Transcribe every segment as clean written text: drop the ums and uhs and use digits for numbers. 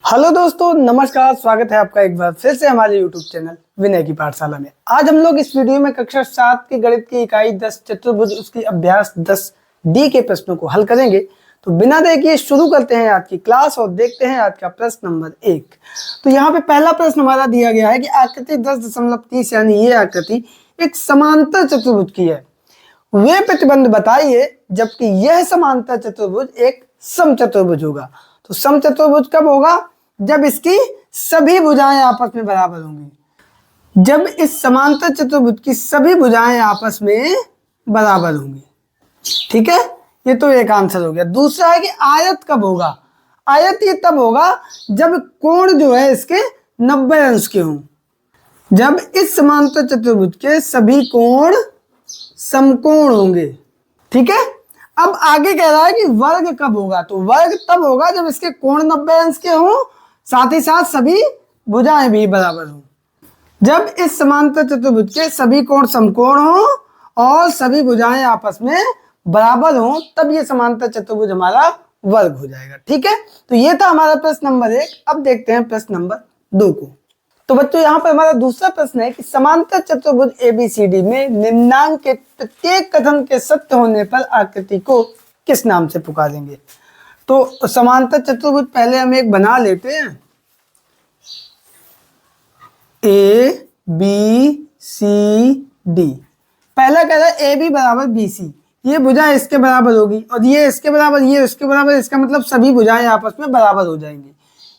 Hello दोस्तों, नमस्कार। स्वागत है आपका एक बार फिर से हमारे यूट्यूब चैनल विनय की पाठशाला में। आज हम लोग इस वीडियो में कक्षा 7 की गणित की इकाई 10 चतुर्भुज उसकी अभ्यास 10 डी के प्रश्नों को हल करेंगे। तो बिना देर किए शुरू करते हैं आज की क्लास और देखते हैं आज का प्रश्न नंबर 1। तो यहाँ पे पहला प्रश्न हमारा दिया गया है कि आकृति 10.30 यानी ये आकृति एक समांतर चतुर्भुज की है, वे प्रतिबंध बताइए जबकि यह समांतर चतुर्भुज एक समचतुर्भुज होगा। तो समचतुर्भुज कब होगा? जब इसकी सभी भुजाएं आपस में बराबर होंगी। जब इस समांतर चतुर्भुज की सभी भुजाएं आपस में बराबर होंगी। ठीक है, ये तो एक आंसर हो गया। दूसरा है कि आयत कब होगा? आयत ये तब होगा जब कोण जो है इसके 90 अंश के हों। जब इस समांतर चतुर्भुज के सभी कोण समकोण होंगे। ठीक है, अब आगे कह रहा है कि वर्ग कब होगा? तो वर्ग तब होगा जब इसके कोण 90 अंश के हों, साथ ही साथ सभी भुजाएं भी बराबर हों। जब इस समांतर चतुर्भुज के सभी कोण समकोण हों और सभी भुजाएं आपस में बराबर हों, तब ये समांतर चतुर्भुज हमारा वर्ग हो जाएगा। ठीक है, तो ये था हमारा प्रश्न नंबर 1। अब देखते हैं प्रश्न नंबर 2 को। तो बच्चों, यहाँ पर हमारा दूसरा प्रश्न है कि समांतर चतुर्भुज एबीसीडी में निम्नांक के प्रत्येक कथन के सत्य होने पर आकृति को किस नाम से पुकारेंगे? तो समांतर चतुर्भुज पहले हम एक बना लेते हैं। A B C D. पहला कह रहा है ए बी बराबर बी सी, ये भुजाएं इसके बराबर होगी और ये इसके बराबर, ये इसके बराबर, इसका मतलब सभी भुजाएं आपस में बराबर हो जाएंगी।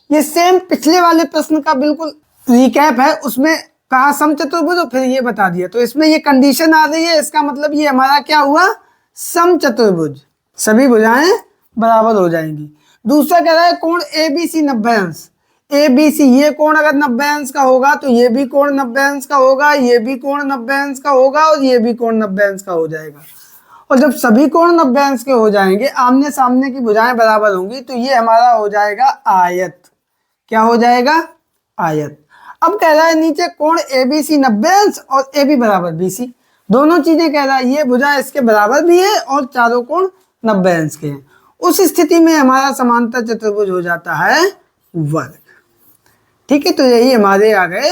ये सेम पिछले वाले प्रश्न का बिल्कुल रिकैप है। उसमें कहा समचतुर्भुज और फिर ये बता दिया। तो इसमें ये कंडीशन आ रही है, इसका मतलब ये हमारा क्या हुआ? समचतुर्भुज, सभी भुजाएं बराबर हो जाएंगी। दूसरा कह रहा है कोण ए बी सी 90 अंश। ए बी सी, ये कोण अगर 90 अंश का होगा तो ये भी कोण 90 अंश का होगा, ये भी कोण 90 अंश का होगा और ये भी कोण 90 अंश का हो जाएगा। और जब सभी कोण 90 अंश के हो जाएंगे, आमने सामने की भुजाएं बराबर होंगी, तो ये हमारा हो जाएगा आयत। क्या हो जाएगा? आयत। अब कह रहा है नीचे कोण ए बी सी 90 अंश और ए बी बराबर बी सी, दोनों चीजें कह रहा है। ये भुजा इसके बराबर भी है और चारों कोण 90 अंश के हैं। उस स्थिति में हमारा समांतर चतुर्भुज हो जाता है वर्ग। ठीक है, तो यही हमारे आ गए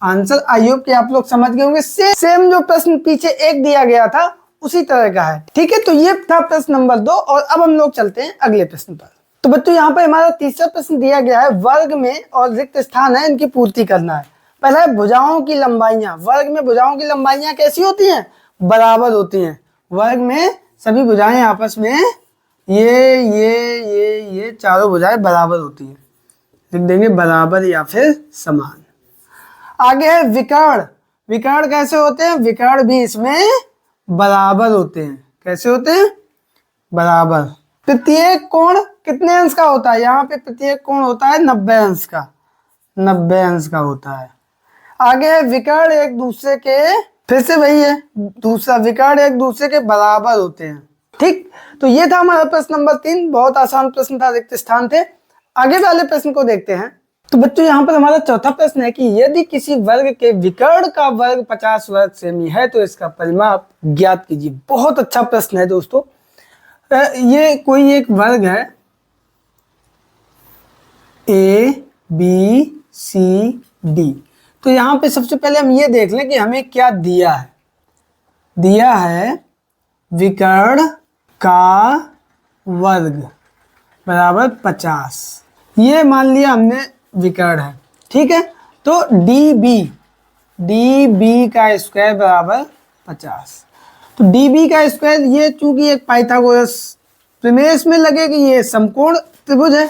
आंसर। आई होप कि आप लोग समझ गए होंगे। सेम जो प्रश्न पीछे एक दिया गया था उसी तरह का है। ठीक है, तो ये था प्रश्न नंबर 2 और अब हम लोग चलते हैं अगले प्रश्न पर। तो बच्चों, यहाँ पर हमारा तीसरा प्रश्न दिया गया है, वर्ग में और रिक्त स्थान है, इनकी पूर्ति करना है। पहला है भुजाओं की लंबाइयां। वर्ग में भुजाओं की लंबाइयां कैसी होती हैं? बराबर होती हैं। वर्ग में सभी भुजाएं आपस में ये चारों भुजाएं बराबर होती हैं। लिख देंगे बराबर या फिर समान। आगे है विकर्ण। विकर्ण कैसे होते हैं? विकर्ण भी इसमें बराबर होते हैं। कैसे होते हैं? बराबर। प्रत्येक कोण कितने अंश का होता है? यहाँ पे प्रत्येक कोण होता है 90 अंश का। 90 अंश का होता है। आगे है विकर्ण एक दूसरे के, फिर से वही है दूसरा, विकर्ण एक दूसरे के बराबर होते हैं। ठीक, तो ये था हमारा प्रश्न नंबर 3। बहुत आसान प्रश्न था, रिक्त स्थान थे। आगे वाले प्रश्न को देखते हैं। तो बच्चों, यहाँ पर हमारा चौथा प्रश्न है कि यदि किसी वर्ग के विकर्ण का वर्ग 50 वर्ग सेमी है तो इसका परिमाप ज्ञात कीजिए। बहुत अच्छा प्रश्न है दोस्तों। ये कोई एक वर्ग है ए बी सी डी। तो यहाँ पे सबसे पहले हम ये देख लें कि हमें क्या दिया है। दिया है विकर्ण का वर्ग बराबर 50। ये मान लिया हमने विकर्ण है। ठीक है, तो डी बी का स्क्वायर बराबर 50। तो डी बी का स्क्वायर, ये चूंकि एक पाइथागोरस प्रमेय में लगे कि ये समकोण त्रिभुज है,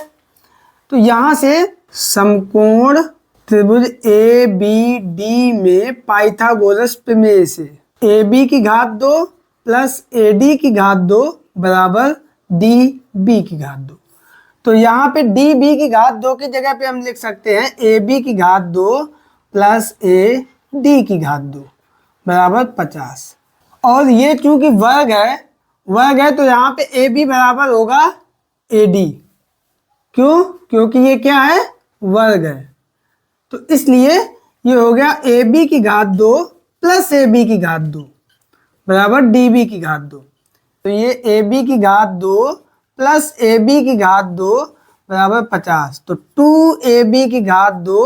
तो यहां से समकोण त्रिभुज ए बी डी में पाइथागोरस प्रमेय से ए बी की घात 2 प्लस ए डी की घात 2 बराबर डी बी की घात 2। तो यहाँ पे डी बी की घात 2 की जगह पे हम लिख सकते हैं ए बी की घात 2 प्लस ए डी की घात 2 बराबर 50। और ये चूंकि वर्ग है तो यहाँ पे ए बी बराबर होगा ए डी। क्यों? क्योंकि ये क्या है? वर्ग है। तो इसलिए ये हो गया ए बी की घात 2 प्लस ए बी की घात 2 बराबर डी बी की घात 2। तो ये ए बी की घात 2 प्लस ए बी की घात 2 बराबर 50। तो 2ab की घात 2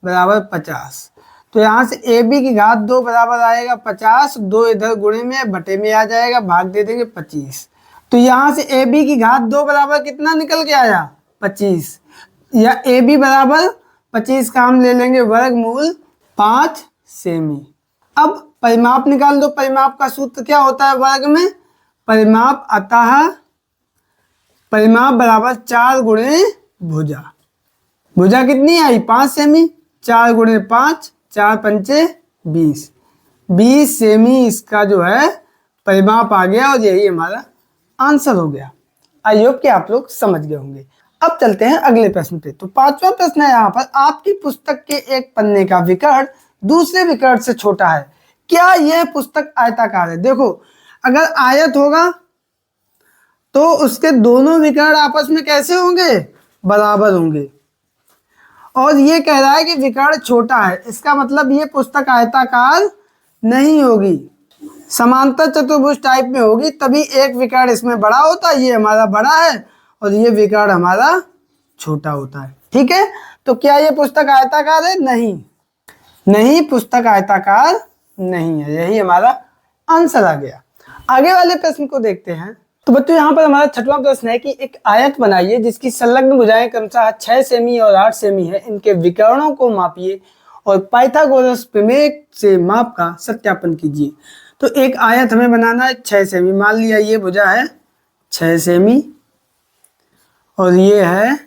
बराबर 50। तो यहाँ से ab की घात 2 बराबर आएगा 50। 2 इधर गुणे में बटे में आ जाएगा, भाग दे देंगे 25। तो यहाँ से ab की घात 2 बराबर कितना निकल के आया 25, या ab बराबर 25 का हम ले लेंगे वर्गमूल 5 सेमी। अब परिमाप निकाल दो। परिमाप का सूत्र क्या होता है वर्ग में? परिमाप अतः परिमाप बराबर 4 गुणे भुजा। भुजा कितनी आई 5 सेमी। 4 गुणे 5, 4 पंचे 20। 20 सेमी इसका जो है परिमाप आ गया और यही हमारा आंसर हो गया। आई होप कि आप लोग समझ गए होंगे। अब चलते हैं अगले प्रश्न पे। तो 5वां प्रश्न है यहाँ पर, आपकी पुस्तक के एक पन्ने का विकर्ण दूसरे विकर्ण से छोटा है, क्या यह पुस्तक आयताकार है? देखो, अगर आयत होगा तो उसके दोनों विकर्ण आपस में कैसे होंगे? बराबर होंगे। और ये कह रहा है कि विकर्ण छोटा है, इसका मतलब ये पुस्तक आयताकार नहीं होगी, समांतर चतुर्भुज टाइप में होगी, तभी एक विकर्ण इसमें बड़ा होता है, ये हमारा बड़ा है और ये विकर्ण हमारा छोटा होता है। ठीक है, तो क्या ये पुस्तक आयताकार है? नहीं, नहीं, पुस्तक आयताकार नहीं है। यही हमारा आंसर आ गया। आगे वाले प्रश्न को देखते हैं। तो बच्चों यहाँ पर हमारा 6वां प्रश्न है कि एक आयत बनाइए जिसकी संलग्न भुजाएं क्रमशः 6 सेमी और 8 सेमी है, इनके विकर्णों को मापिए और पाइथागोरस प्रमेय से माप का सत्यापन कीजिए। तो एक आयत हमें बनाना है 6 सेमी। मान लिया ये भुजा है 6 सेमी और ये है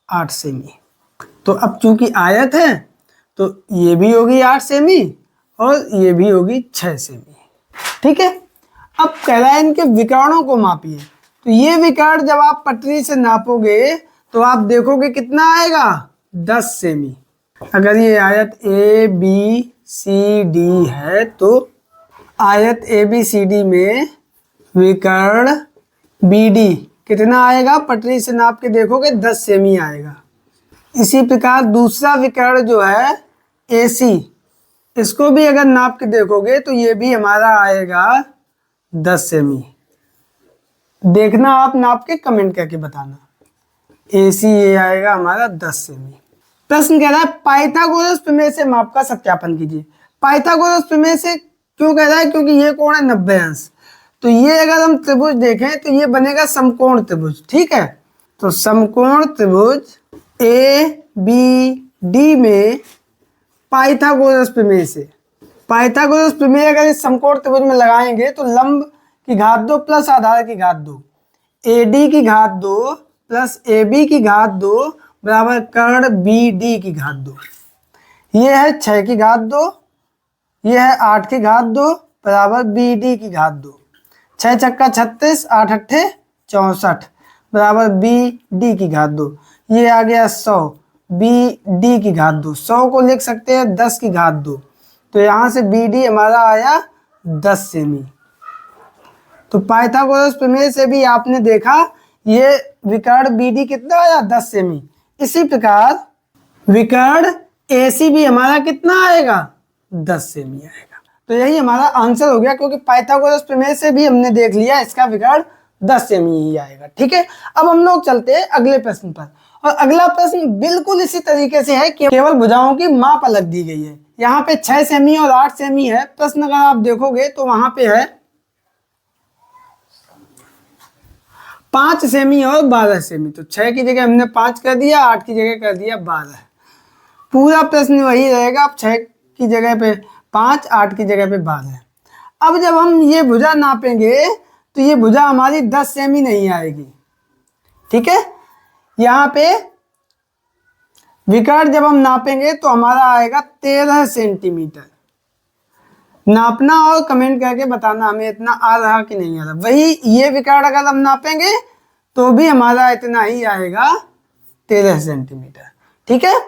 8 सेमी। तो अब चूंकि आयत है तो ये भी होगी 8 सेमी और ये भी होगी 6 सेमी। ठीक है, अब कह रहा है इनके विकर्णों को मापिए। तो ये विकर्ण जब आप पटरी से नापोगे तो आप देखोगे कितना आएगा 10 सेमी। अगर ये आयत ए बी सी डी है तो आयत ए बी सी डी में विकर्ण बी डी कितना आएगा? पटरी से नाप के देखोगे 10 सेमी आएगा। इसी प्रकार दूसरा विकर्ण जो है ए सी, इसको भी अगर नाप के देखोगे तो ये भी हमारा आएगा 10 सेमी। देखना, आप नाप के कमेंट करके बताना। ए सी ये आएगा हमारा 10 सेमी। प्रश्न कह रहा है पाइथागोरस प्रमेय से माप का सत्यापन कीजिए। पाइथागोरस प्रमेय से क्यों कह रहा है? क्योंकि ये कोण है 90 अंश। तो ये अगर हम त्रिभुज देखें तो ये बनेगा समकोण त्रिभुज। ठीक है, तो समकोण त्रिभुज ए बी डी में पाइथागोरस प्रमेय से, पाइथागोरस प्रमेय अगर इस समकोण त्रिभुज में लगाएंगे तो लंब की घात 2 प्लस आधार की घात 2, ए डी की घात 2 प्लस ए बी की घात 2 बराबर कर्ण बी डी की घात 2। ये है 6 की घात 2, ये है 8 की घात 2 बराबर बी डी की घात 2। 6 छक्का 36, 8 अट्ठे 64 बराबर बी डी की घात 2। ये आ गया 100, बी डी की घात 2। 100 को लिख सकते हैं 10 की घात 2। तो यहाँ से बी डी हमारा आया 10 सेमी। तो पाइथागोरस प्रमेय से भी आपने देखा ये विकर्ण बी डी कितना आया 10 सेमी। इसी प्रकार विकर्ण ए सी भी हमारा कितना आएगा 10 सेमी आएगा। तो यही हमारा आंसर हो गया, क्योंकि पाइथागोरस प्रमेय से भी हमने देख लिया इसका विकर्ण 10 सेमी ही आएगा। ठीक है, अब हम लोग चलते हैं अगले प्रश्न पर। और अगला प्रश्न बिल्कुल इसी तरीके से है, केवल भुजाओं की माप अलग दी गई है। यहाँ पे 6 सेमी और 8 सेमी है। प्रश्न अगर आप देखोगे तो वहां पे है 5 सेमी और 12 सेमी। तो 6 की जगह हमने 5 कर दिया, 8 की जगह कर दिया 12। पूरा प्रश्न वही रहेगा। अब 6 की जगह पे 5, 8 की जगह पे 12। अब जब हम ये भुजा नापेंगे तो ये भुजा हमारी 10 सेमी नहीं आएगी। ठीक है, यहाँ पे विकर्ण जब हम नापेंगे तो हमारा आएगा 13 सेंटीमीटर। नापना और कमेंट करके बताना हमें इतना आ रहा कि नहीं आ रहा। वही ये विकर्ण अगर हम नापेंगे तो भी हमारा इतना ही आएगा 13 सेंटीमीटर। ठीक है,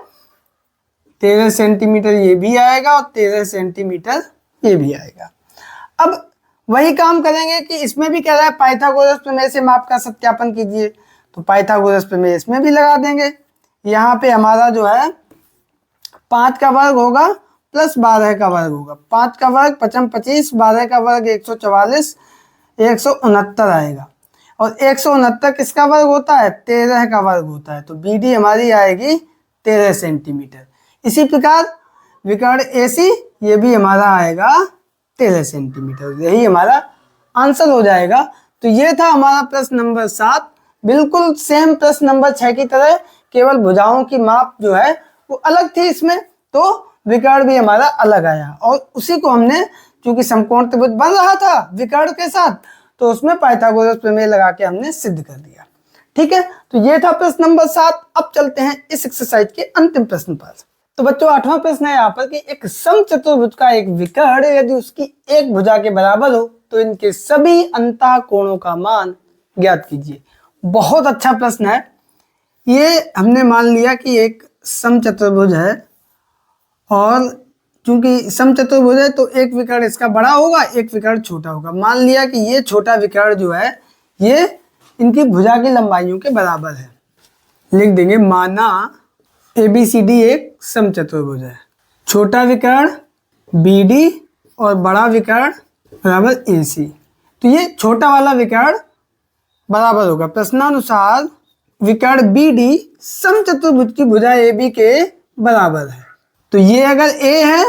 13 सेंटीमीटर ये भी आएगा और 13 सेंटीमीटर ये भी आएगा। अब वही काम करेंगे कि इसमें भी कह रहा है पाइथागोरस प्रमेय से माप का सत्यापन कीजिए। तो पाइथागोरस प्रमेय इसमें भी लगा देंगे। यहाँ पे हमारा जो है 5 का वर्ग होगा प्लस 12 का वर्ग होगा। 5 का वर्ग 55 25, 12 का वर्ग 144, 169 आएगा। और 169 किसका वर्ग होता है? 13 का वर्ग होता है। तो बी डी हमारी आएगी 13 सेंटीमीटर। इसी प्रकार विकर्ण ए सी, ये भी हमारा आएगा 13 सेंटीमीटर। यही हमारा आंसर हो जाएगा। तो ये था हमारा प्रश्न नंबर 7, बिल्कुल सेम प्रश्न नंबर 6 की तरह, केवल भुजाओं की माप जो है वो अलग थी इसमें, तो विकर्ण भी हमारा अलग आया। और उसी को हमने, चूंकि समकोण त्रिभुज बन रहा था विकर्ण के साथ, तो उसमें पाइथागोरस प्रमेय लगा के हमने सिद्ध कर दिया। ठीक है, तो ये था प्रश्न नंबर 7। अब चलते हैं इस एक्सरसाइज के अंतिम प्रश्न पर। तो बच्चों 8वां प्रश्न है यहाँ पर कि एक समचतुर्भुज का एक विकर्ण यदि उसकी एक भुजा के बराबर हो तो इनके सभी अंतः कोणों का मान ज्ञात कीजिए। बहुत अच्छा प्रश्न है। ये हमने मान लिया कि एक समचतुर्भुज है, और चूंकि समचतुर्भुज है तो एक विकर्ण इसका बड़ा होगा, एक विकर्ण छोटा होगा। मान लिया कि ये छोटा विकर्ण जो है ये इनकी भुजा की लंबाइयों के बराबर है। लिख देंगे, माना ABCD एक समचतुर्भुज है, छोटा विकर्ण BD और बड़ा विकर्ण बराबर AC। तो ये छोटा वाला विकर्ण बराबर होगा, प्रश्नानुसार विकर्ण BD समचतुर्भुज की भुजा AB के बराबर है। तो ये अगर A है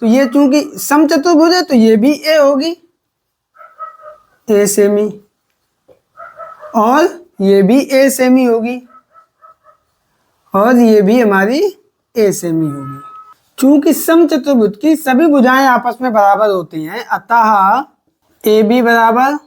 तो ये चूंकि समचतुर्भुज है तो ये भी A होगी, A सेमी, और ये भी A सेमी होगी, और ये भी हमारी A सेमी होगी। चूंकि समचतुर्भुज की सभी भुजाएं आपस में बराबर होती हैं, अतः AB बराबर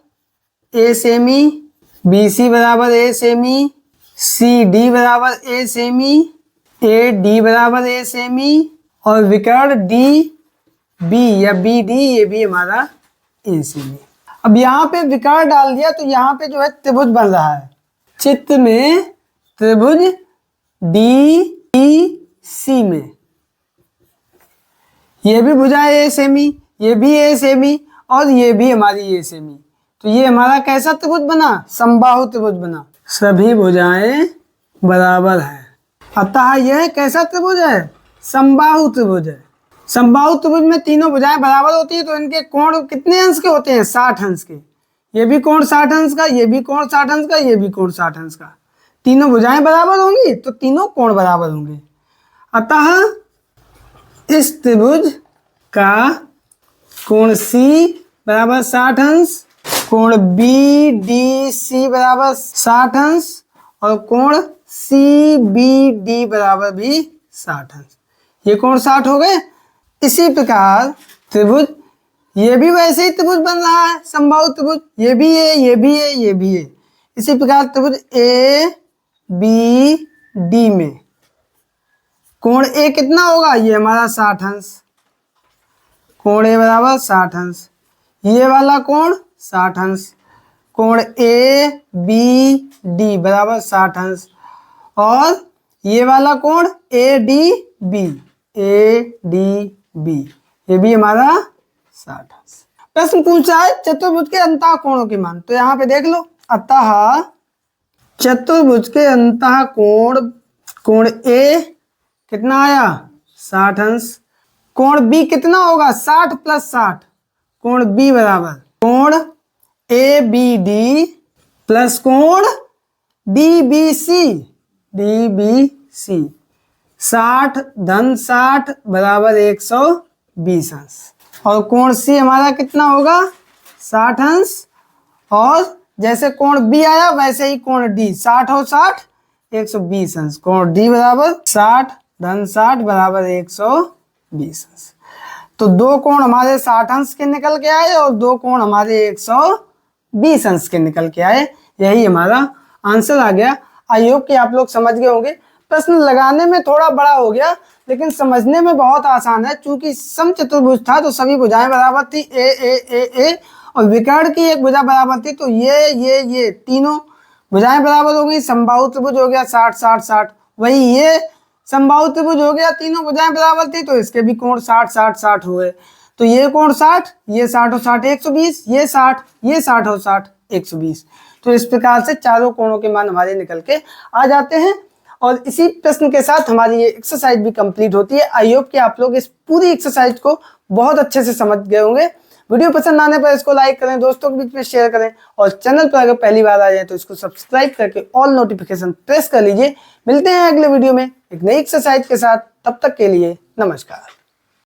A सेमी, BC बराबर A सेमी, CD बराबर A सेमी, AD बराबर A सेमी, और विकर्ण DB या BD ये भी हमारा A सेमी। अब यहाँ पे विकर्ण डाल दिया तो यहाँ पे जो है त्रिभुज बन रहा है। चित्र में त्रिभुज DEC में ये भी भुजा A सेमी, ये भी A सेमी, और ये भी हमारी A सेमी। तो ये हमारा कैसा त्रिभुज बना? समबाहु त्रिभुज बना। सभी भुजाएं बराबर हैं, अतः यह कैसा त्रिभुज है? समबाहु त्रिभुज है। समबाहु त्रिभुज में तीनों भुजाएं बराबर होती है तो इनके कोण कितने अंश के होते हैं? 60 अंश के। ये भी कोण 60 अंश का, ये भी कोण 60 अंश का, ये भी कोण 60 अंश का। तीनों भुजाएं बराबर होंगी तो तीनों कोण बराबर होंगे। अतः इस त्रिभुज का कोण C बराबर 60 अंश, कोण BDC बराबर 60 अंश, और कोण CBD बराबर भी 60 अंश। ये कोण 60 हो गए। इसी प्रकार त्रिभुज ये भी वैसे ही त्रिभुज बन रहा है, समबाहु त्रिभुज, ये भी है, ये भी है, ये भी है। इसी प्रकार त्रिभुज ABD में कोण A कितना होगा? ये हमारा 60 अंश, कोण A बराबर 60 अंश, ये वाला कोण 60 अंश, कोण ABD बराबर 60 अंश, और ये वाला कोण ADB ये भी हमारा 60 अंश। प्रश्न पूछा है चतुर्भुज के अंतः कोणों के मान। तो यहाँ पे देख लो, अतः चतुर्भुज के अंतः कोण A कितना आया? 60 अंश। कोण B कितना होगा? 60 + 60। कोण B बराबर कोण ABD प्लस कोण DBC 60 धन 60 बराबर 120 अंश। और कोण C हमारा कितना होगा? 60 अंश। और जैसे कोण B आया वैसे ही कोण D 60 और 60 120 अंश। कोण D बराबर 60 धन 60 बराबर 120 अंश। तो दो कोण हमारे 60 अंश के निकल के आए और दो कोण हमारे 120 अंश के निकल के आए। यही हमारा आंसर आ गया। आई होप कि आप लोग समझ गए होंगे। प्रश्न लगाने में थोड़ा बड़ा हो गया लेकिन समझने में बहुत आसान है। चूंकि समचतुर्भुज था तो सभी भुजाएं बराबर थी, ए और विकर्ण की एक भुजा बराबर थी, तो ये तीनों भुजाएं बराबर हो गई। समबाहु त्रिभुज हो गया 60 60 60। वही ये समबाहु त्रिभुज हो गया, तीनों भुजाएं बराबर थी तो इसके भी कोण 60 60 60 हुए। तो ये कोण 60, ये 60 और 60 120, ये 60, ये 60 और 60 120। तो इस प्रकार से चारों कोणों के मान हमारे निकल के आ जाते हैं। और इसी प्रश्न के साथ हमारी ये एक्सरसाइज भी कंप्लीट होती है। आई होप कि आप लोग इस पूरी एक्सरसाइज को बहुत अच्छे से समझ गए होंगे। वीडियो पसंद आने पर इसको लाइक करें, दोस्तों के बीच में शेयर करें और चैनल पर अगर पहली बार आ जाए तो इसको सब्सक्राइब करके ऑल नोटिफिकेशन प्रेस कर लीजिए। मिलते हैं अगले वीडियो में एक नई एक्सरसाइज के साथ, तब तक के लिए नमस्कार।